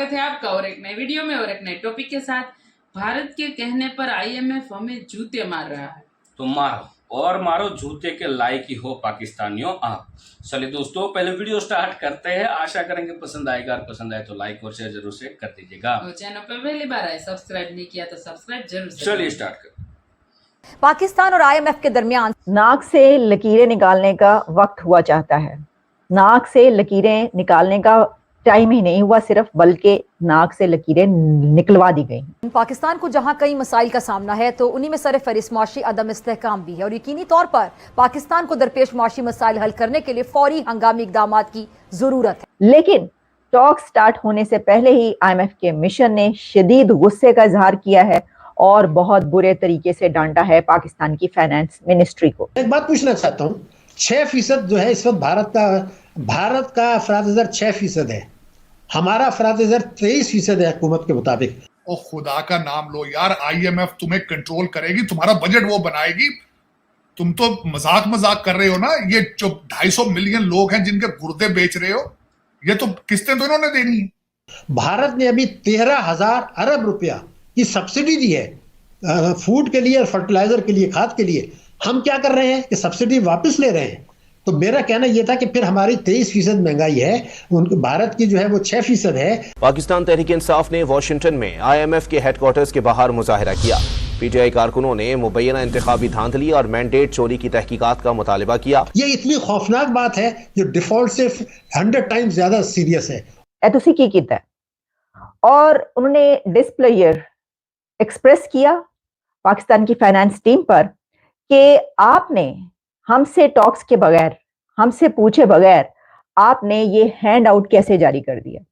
स्वागत है आपका और एक नए वीडियो में और एक नए टॉपिक के साथ। भारत के कहने पर आईएमएफ हमें जूते मार रहा है, तो मारो और मारो जूते के लायक ही हो पाकिस्तानियों आप। चलिए दोस्तों, पहले वीडियो स्टार्ट करते हैं। आशा करेंगे पसंद आएगा, और पसंद आए तो लाइक और शेयर जरूर से कर दीजिएगा। और चैनल पर पहली बार आए सब्सक्राइब नहीं किया तो सब्सक्राइब जरूर से। चलिए स्टार्ट करते। पाकिस्तान और आईएमएफ के दरमियान नाक से लकीरें निकालने का वक्त हुआ चाहता है। नाक से लकीरें निकालने का टाइम ही नहीं हुआ सिर्फ, बल्कि नाक से लकीरें निकलवा दी गई। पाकिस्तान को जहां कई मसाइल का सामना है तो उन्हीं में सर फहरिस्त मुआशी अदम इस्तेहकाम भी है और यकीनी तौर पर पाकिस्तान को दरपेश मुआशी मसाइल हल करने के लिए फौरी हंगामी इकदाम की जरूरत है। लेकिन टॉक स्टार्ट होने से पहले ही आईएमएफ के मिशन ने शदीद गुस्से का इजहार किया है और बहुत बुरे तरीके से डांटा है पाकिस्तान की फाइनेंस मिनिस्ट्री को। एक बात पूछना चाहता हूँ, 6% जो है इस वक्त भारत का अफराद 6% है, हमारा अफराद 23% है हुकूमत के मुताबिक। ओ खुदा का नाम लो यार, आईएमएफ तुम्हें कंट्रोल करेगी, तुम्हारा बजट वो बनाएगी। तुम तो मजाक कर रहे हो ना। ये जो 250 मिलियन लोग हैं जिनके गुर्दे बेच रहे हो, ये तो किस्तें तो इन्होंने देनी है। भारत ने अभी 13,000 अरब रुपया की सब्सिडी दी है फूड के लिए, फर्टिलाइजर के लिए, खाद के लिए। हम क्या कर रहे हैं कि सब्सिडी वापस ले रहे हैं। तो मेरा कहना यह था कि फिर हमारी 23% महंगाई है, उनके भारत की जो है वो 6% है। पाकिस्तान तहरीक इंसाफ ने वाशिंगटन में आईएमएफ के हेडक्वार्टर्स के बाहर मुजाहिरा किया। पीटीआई कारकुनों ने मुबैना इंतखाबी धांधली और मैंडेट चोरी की तहकीकात का मुतालिबा किया। ये इतनी खौफनाक बात है जो डिफॉल्ट से 100 टाइम्स ज्यादा सीरियस है। तुसी की कीता है और उन्होंने डिस्प्लेयर एक्सप्रेस किया पाकिस्तान की फाइनेंस टीम पर कि आपने हमसे टॉक्स के बगैर, हमसे पूछे बगैर आपने ये हैंड आउट कैसे जारी कर दिया।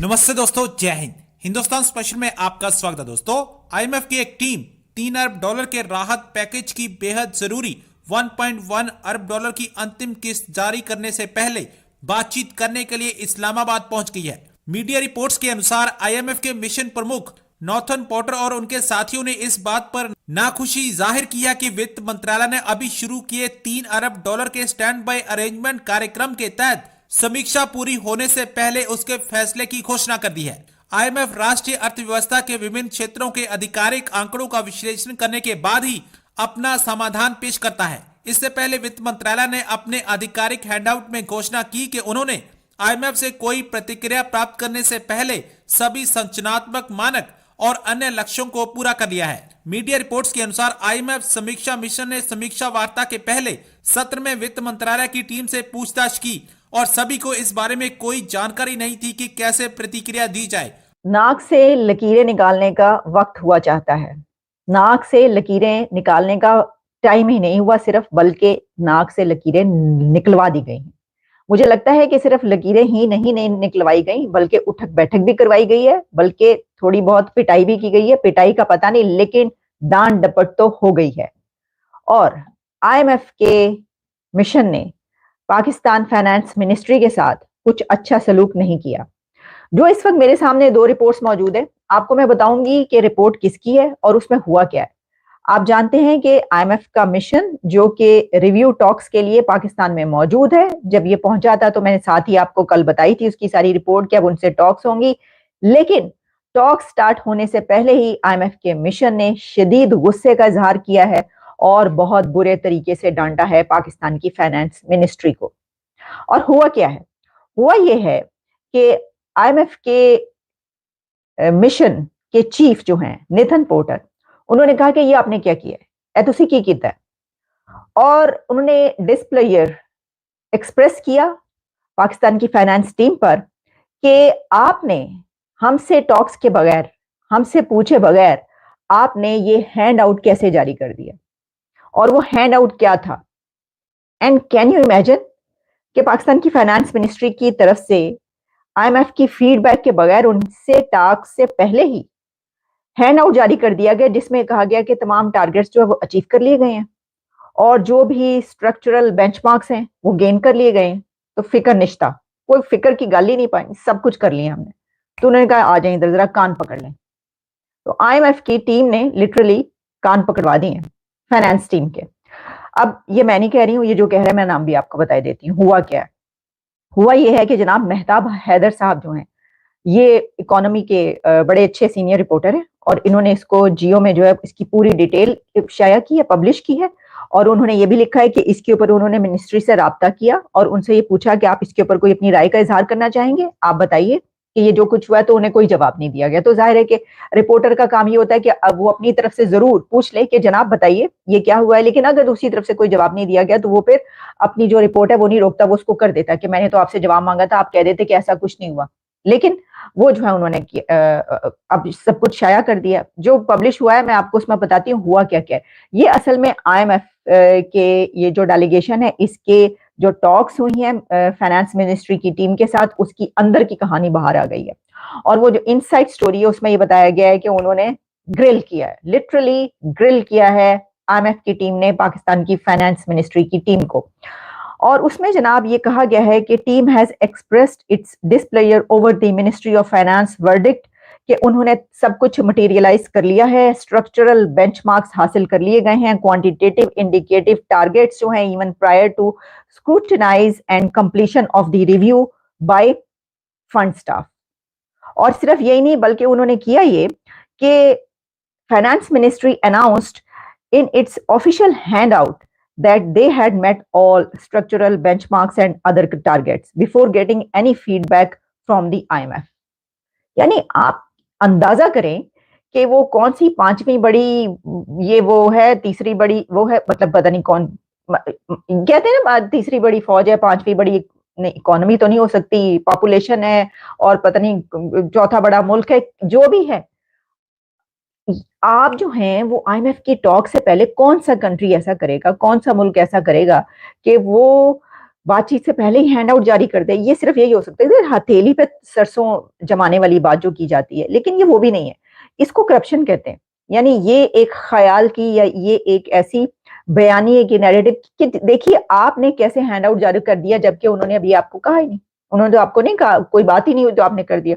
नमस्ते दोस्तों, जय हिंद। हिंदुस्तान स्पेशल में आपका स्वागत है। दोस्तों, आईएमएफ की एक टीम $3 अरब के राहत पैकेज की बेहद जरूरी $1.1 अरब की अंतिम किस्त जारी करने से पहले बातचीत करने के लिए इस्लामाबाद पहुंच गई है। मीडिया रिपोर्ट्स के अनुसार आईएमएफ के मिशन प्रमुख नॉर्थन पॉटर और उनके साथियों ने इस बात पर नाखुशी जाहिर किया कि वित्त मंत्रालय ने अभी शुरू किए $3 अरब के स्टैंड बाय अरेंजमेंट कार्यक्रम के तहत समीक्षा पूरी होने से पहले उसके फैसले की घोषणा कर दी है। आईएमएफ राष्ट्रीय अर्थव्यवस्था के विभिन्न क्षेत्रों के आधिकारिक आंकड़ों का विश्लेषण करने के बाद ही अपना समाधान पेश करता है। इससे पहले वित्त मंत्रालय ने अपने आधिकारिक हैंडआउट में घोषणा की कि उन्होंने आईएमएफ से कोई प्रतिक्रिया प्राप्त करने से पहले सभी संरचनात्मक मानक और अन्य लक्ष्यों को पूरा कर लिया है। मीडिया रिपोर्ट्स के अनुसार आईएमएफ समीक्षा मिशन ने समीक्षा वार्ता के पहले सत्र में वित्त मंत्रालय की टीम से पूछताछ की और सभी को इस बारे में कोई जानकारी नहीं थी कि कैसे प्रतिक्रिया दी जाए। नाक से लकीरें निकालने का वक्त हुआ चाहता है। नाक से लकीरें निकालने का टाइम ही नहीं हुआ सिर्फ, बल्कि नाक से लकीरें निकलवा दी गई हैं। मुझे लगता है कि सिर्फ लकीरें ही नहीं निकलवाई गई, बल्कि उठक बैठक भी करवाई गई है, बल्कि थोड़ी बहुत पिटाई भी की गई है। पिटाई का पता नहीं, लेकिन डांट डपट तो हो गई है। और आईएमएफ के मिशन ने पाकिस्तान फाइनेंस मिनिस्ट्री के साथ कुछ अच्छा सलूक नहीं किया। जो इस वक्त मेरे सामने 2 रिपोर्ट्स मौजूद है, आपको मैं बताऊंगी कि रिपोर्ट किसकी है और उसमें हुआ क्या है। आप जानते हैं कि आईएमएफ का मिशन जो कि रिव्यू टॉक्स के लिए पाकिस्तान में मौजूद है, जब ये पहुंचा था तो मैंने साथ ही आपको कल बताई थी उसकी सारी रिपोर्ट कि अब उनसे टॉक्स होंगी। लेकिन टॉक स्टार्ट होने से पहले ही आईएमएफ के मिशन ने शदीद गुस्से का इजहार किया है और बहुत बुरे तरीके से डांटा है पाकिस्तान की फाइनेंस मिनिस्ट्री को। और हुआ क्या है? हुआ यह है कि आईएमएफ के मिशन के चीफ जो हैं नेथन पोर्टर, उन्होंने कहा कि ये आपने क्या किया है, तुसी की कीता है, और उन्होंने डिस्प्लेयर एक्सप्रेस किया पाकिस्तान की फाइनेंस टीम पर कि आपने हमसे टॉक्स के बगैर, हमसे पूछे बगैर आपने ये हैंड आउट कैसे जारी कर दिया। और वो हैंड आउट क्या था? एंड कैन यू इमेजिन कि पाकिस्तान की फाइनेंस मिनिस्ट्री की तरफ से आईएमएफ की फीडबैक के बगैर उनसे टॉक्स से पहले ही हैंड आउट जारी कर दिया गया, जिसमें कहा गया कि तमाम टारगेट्स जो है वो अचीव कर लिए गए हैं और जो भी स्ट्रक्चरल बेंचमार्क्स हैं वो गेन कर लिए गए हैं। तो फिक्र निश्ता, कोई फिक्र की गाल ही नहीं पाई, सब कुछ कर लिया हमने। तो उन्होंने कहा आ जाए इधर, जरा कान पकड़ लें। तो आईएमएफ की टीम ने लिटरली कान पकड़वा दिए हैं फाइनेंस टीम के। अब ये मैं नहीं कह रही हूँ, ये जो कह रहा है मैं नाम भी आपको बता देती हूँ। हुआ क्या है? हुआ ये है कि जनाब मेहताब हैदर साहब जो हैं, ये इकोनॉमी के बड़े अच्छे सीनियर रिपोर्टर हैं और इन्होंने इसको जियो में जो है इसकी पूरी डिटेल शाया की है, पब्लिश की है। और उन्होंने ये भी लिखा है कि इसके ऊपर उन्होंने मिनिस्ट्री से राब्ता किया और उनसे ये पूछा कि आप इसके ऊपर कोई अपनी राय का इजहार करना चाहेंगे, आप बताइए कि ये जो कुछ हुआ है, तो उन्हें कोई जवाब नहीं दिया गया। तो जाहिर है कि रिपोर्टर का काम ये होता है कि अब वो अपनी तरफ से जरूर पूछ ले कि जनाब बताइए ये क्या हुआ है, लेकिन अगर दूसरी तरफ से कोई जवाब नहीं दिया गया तो वो फिर अपनी जो रिपोर्ट है वो नहीं रोकता, वो उसको कर देता कि मैंने तो आपसे जवाब मांगा था, आप कह देते कि ऐसा कुछ नहीं हुआ। लेकिन वो जो है उन्होंने अब सब कुछ शाया कर दिया। जो पब्लिश हुआ है मैं आपको उसमें बताती हूँ हुआ क्या क्या है। ये असल में IMF के ये जो डेलीगेशन है, इसके जो टॉक्स हुई हैं फाइनेंस मिनिस्ट्री की टीम के साथ, उसकी अंदर की कहानी बाहर आ गई है। और वो जो इनसाइड स्टोरी है उसमें ये बताया गया है कि उन्होंने ग्रिल किया है, लिटरली ग्रिल किया है IMF की टीम ने पाकिस्तान की फाइनेंस मिनिस्ट्री की टीम को। और उसमें जनाब ये कहा गया है कि team has expressed its displeasure over the ministry of finance verdict, कि उन्होंने सब कुछ मटेरियलाइज कर लिया है, स्ट्रक्चरल बेंचमार्क्स हासिल कर लिए गए हैं, क्वांटिटेटिव इंडिकेटिव टारगेट्स जो हैं even prior to scrutinize and completion of the review by fund staff. और सिर्फ यही नहीं बल्कि उन्होंने किया ये कि finance ministry announced in its official handout that they had met all structural benchmarks and other targets before getting any feedback from the IMF। यानी आप अंदाजा करें कि वो कौन सी पांचवी बड़ी ये वो है, तीसरी बड़ी वो है, मतलब पता नहीं कौन कहते हैं ना, तीसरी बड़ी फौज है, पांचवी बड़ी इकोनॉमी तो नहीं हो सकती, पॉपुलेशन है और पता नहीं चौथा बड़ा मुल्क है, जो भी है। आप जो हैं वो IMF की टॉक से पहले कौन सा कंट्री ऐसा करेगा, कौन सा मुल्क ऐसा करेगा कि वो बातचीत से पहले ही हैंड आउट जारी कर दे। ये सिर्फ यही हो सकता है, हथेली पे सरसों जमाने वाली बात जो की जाती है, लेकिन ये वो भी नहीं है। इसको करप्शन कहते हैं। यानी ये एक ख्याल की या ये एक ऐसी बयानी है कि नैरेटिव कि देखिए आपने कैसे हैंड आउट जारी कर दिया, जबकि उन्होंने अभी आपको कहा ही नहीं, उन्होंने तो आपको नहीं कहा, कोई बात ही नहीं हुई तो आपने कर दिया।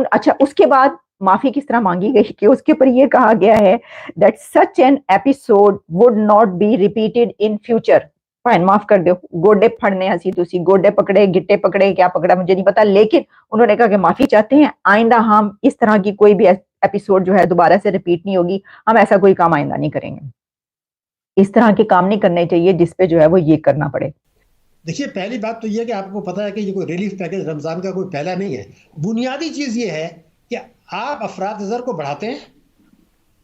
अच्छा, उसके बाद माफी किस तरह मांगी गई कि उसके ऊपर ये कहा गया है that such an episode would not be repeated in future. Fine, माफ कर दो, गोडे फड़ने हंसी तुसी, गोडे पकड़े गिट्टे पकड़े, क्या पकड़ा मुझे नहीं पता, लेकिन उन्होंने कहा कि माफी चाहते हैं, आइंदा हम इस तरह की कोई भी एपिसोड जो है दोबारा से रिपीट नहीं होगी, हम ऐसा कोई काम आइंदा नहीं करेंगे। इस तरह के काम नहीं करने चाहिए जिसपे जो है वो ये करना पड़े। देखिए, पहली बात तो ये है कि आपको पता है कि ये कोई रिलीफ पैकेज रमजान का कोई पहला नहीं है। बुनियादी चीज ये है कि आप अफराद ज़र को बढ़ाते हैं,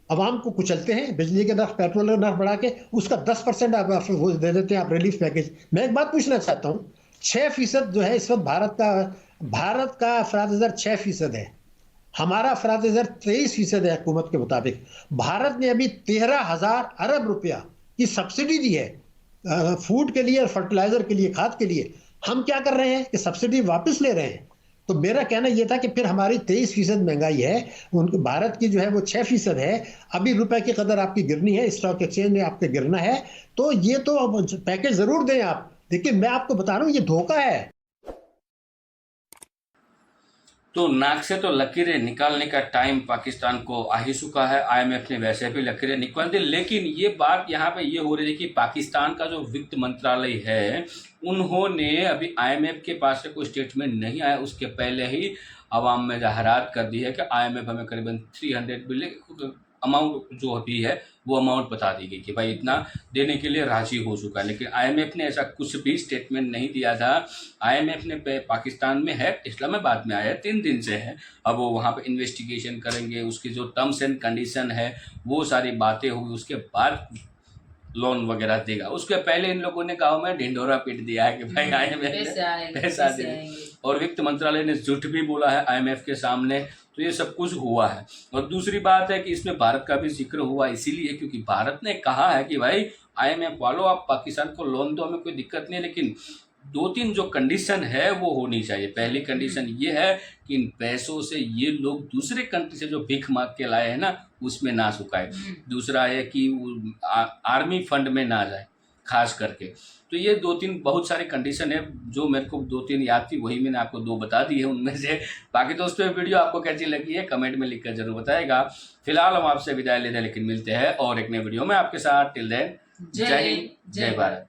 अवाम को कुचलते हैं, बिजली के नर्ख, पेट्रोल का नर्ख बढ़ा के उसका 10% आप वो दे देते हैं आप रिलीफ पैकेज। मैं एक बात पूछना चाहता हूँ, 6% जो है इस वक्त भारत का अफराद ज़र 6% है, हमारा अफराद ज़र 23% है हुकूमत के मुताबिक। भारत ने अभी 13,000 अरब रुपया की सब्सिडी दी है फूड के लिए और फर्टिलाइजर के लिए, खाद के लिए। हम क्या कर रहे हैं कि सब्सिडी वापस ले रहे हैं। तो मेरा कहना यह था कि फिर हमारी 23% महंगाई है, उनके भारत की जो है वो 6% है। अभी रुपए की कदर आपकी गिरनी है, स्टॉक एक्सचेंज में आपके गिरना है, तो ये तो पैकेज जरूर दें आप, लेकिन मैं आपको बता रहा हूँ ये धोखा है। तो नाक से तो लकीरें निकालने का टाइम पाकिस्तान को आ ही चुका है। IMF ने वैसे भी लकीरें निकाल दी, लेकिन ये बात यहाँ पे ये हो रही है कि पाकिस्तान का जो वित्त मंत्रालय है उन्होंने अभी IMF के पास से कोई स्टेटमेंट नहीं आया, उसके पहले ही आवाम में जाहरात कर दी है कि IMF हमें करीबन 300 बिलियन अमाउंट जो भी है वो अमाउंट बता दी गई कि भाई इतना देने के लिए राजी हो चुका है। लेकिन IMF ने ऐसा कुछ भी स्टेटमेंट नहीं दिया था। IMF ने पाकिस्तान में है, इस्लामाबाद में आया, 3 दिन से है, अब वो वहाँ पे इन्वेस्टिगेशन करेंगे, उसकी जो टर्म्स एंड कंडीशन है वो सारी बातें होगी, उसके बाद लोन वगैरह देगा। उसके पहले इन लोगों ने गाँव में ढिंढोरा पीट दिया है कि भाई IMF ने पैसा दे, और वित्त मंत्रालय ने झूठ भी बोला है IMF के सामने। तो ये सब कुछ हुआ है। और दूसरी बात है कि इसमें भारत का भी जिक्र हुआ इसीलिए क्योंकि भारत ने कहा है कि भाई IMF वालों आप पाकिस्तान को लोन दो, हमें कोई दिक्कत नहीं है, लेकिन 2-3 जो कंडीशन है वो होनी चाहिए। पहली कंडीशन ये है कि इन पैसों से ये लोग दूसरे कंट्री से जो भीख मांग के लाए हैं ना उसमें ना सुखाए। दूसरा है कि आर्मी फंड में ना जाए खास करके। तो ये 2-3 बहुत सारे कंडीशन है, जो मेरे को 2-3 याद थी वही मैंने आपको 2 बता दी है उनमें से। बाकी दोस्तों ये वीडियो आपको कैसी लगी है कमेंट में लिखकर जरूर बताएगा। फिलहाल हम आपसे विदाई लेते हैं, लेकिन मिलते हैं और एक नए वीडियो में आपके साथ। टिल देन जय हिंद, जय भारत।